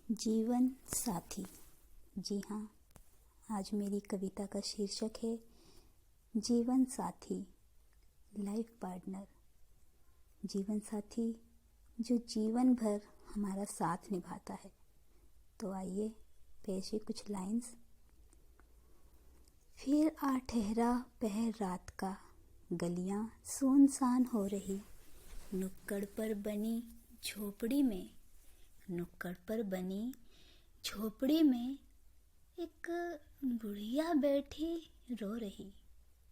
जीवन साथी। जी हाँ, आज मेरी कविता का शीर्षक है जीवन साथी, लाइफ पार्टनर। जीवन साथी जो जीवन भर हमारा साथ निभाता है। तो आइए पेश है कुछ लाइंस। फिर आ ठहरा पहर रात का, गलियां सुनसान हो रही, नुक्कड़ पर बनी झोपड़ी में, नुक्कड़ पर बनी झोपड़ी में एक बुढ़िया बैठी रो रही।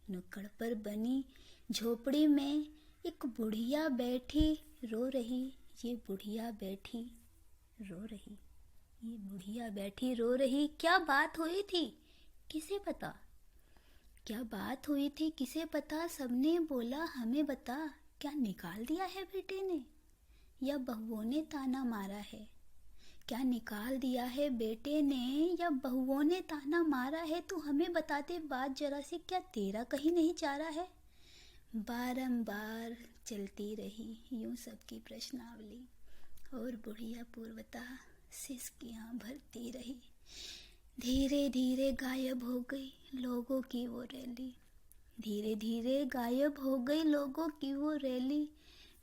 नुक्कड़ पर बनी झोपड़ी में एक बुढ़िया बैठी रो रही। ये बुढ़िया बैठी रो रही, ये बुढ़िया बैठी रो रही। क्या बात हुई थी किसे पता, क्या बात हुई थी किसे पता। सबने बोला हमें बता, क्या निकाल दिया है बेटे ने या बहुओं ने ताना मारा है। क्या निकाल दिया है बेटे ने या बहुओं ने ताना मारा है। तू हमें बता दे बात जरा सी, क्या तेरा कहीं नहीं जा रहा है। बारंबार चलती रही यूं सबकी प्रश्नावली, और बुढ़िया पूर्वतः सिसकियां भरती रही। धीरे धीरे गायब हो गई लोगों की वो रैली, धीरे धीरे गायब हो गई लोगों की वो रैली।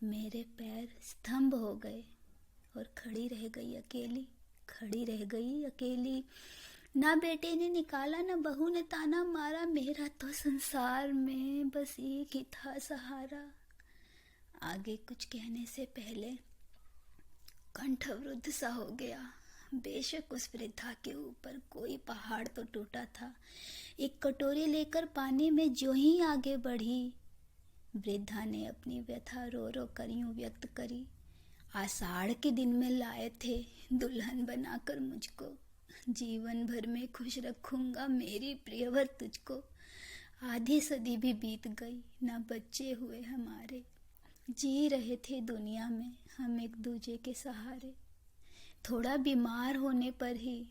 मेरे पैर स्तंभ हो गए और खड़ी रह गई अकेली, खड़ी रह गई अकेली। ना बेटे ने निकाला ना बहू ने ताना मारा, मेरा तो संसार में बस एक ही था सहारा। आगे कुछ कहने से पहले कंठ अवरुद्ध सा हो गया। बेशक उस वृद्धा के ऊपर कोई पहाड़ तो टूटा था। एक कटोरी लेकर पानी में जो ही आगे बढ़ी, वृद्धा ने अपनी व्यथा रो रो कर यूं व्यक्त करी। आषाढ़ के दिन में लाए थे दुल्हन बनाकर मुझको, जीवन भर में खुश रखूंगा मेरी प्रियवर तुझको। आधी सदी भी बीत गई ना बच्चे हुए हमारे, जी रहे थे दुनिया में हम एक दूजे के सहारे। थोड़ा बीमार होने पर ही,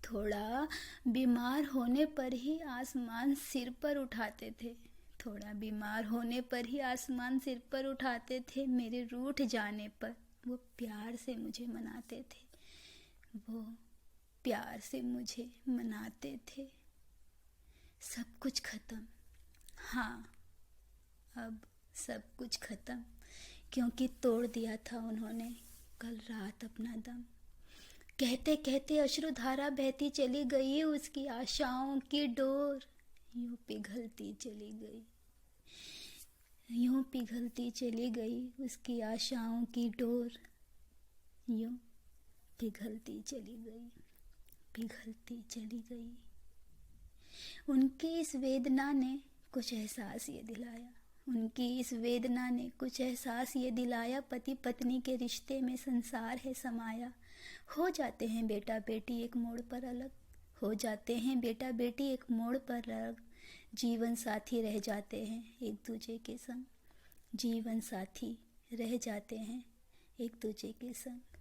थोड़ा बीमार होने पर ही आसमान सिर पर उठाते थे, थोड़ा बीमार होने पर ही आसमान सिर पर उठाते थे। मेरे रूठ जाने पर वो प्यार से मुझे मनाते थे, वो प्यार से मुझे मनाते थे। सब कुछ खत्म, हाँ अब सब कुछ खत्म, क्योंकि तोड़ दिया था उन्होंने कल रात अपना दम। कहते कहते अश्रुधारा बहती चली गई, उसकी आशाओं की डोर यूं पिघलती चली गई, यूं पिघलती चली गई। उसकी आशाओं की डोर यूं पिघलती चली गई, पिघलती चली गई। उनकी इस वेदना ने कुछ एहसास ये दिलाया, उनकी इस वेदना ने कुछ एहसास ये दिलाया। पति पत्नी के रिश्ते में संसार है समाया। हो जाते हैं बेटा बेटी एक मोड़ पर अलग, हो जाते हैं बेटा बेटी एक मोड़ पर अलग। जीवन साथी रह जाते हैं एक दूजे के संग, जीवन साथी रह जाते हैं एक दूजे के संग।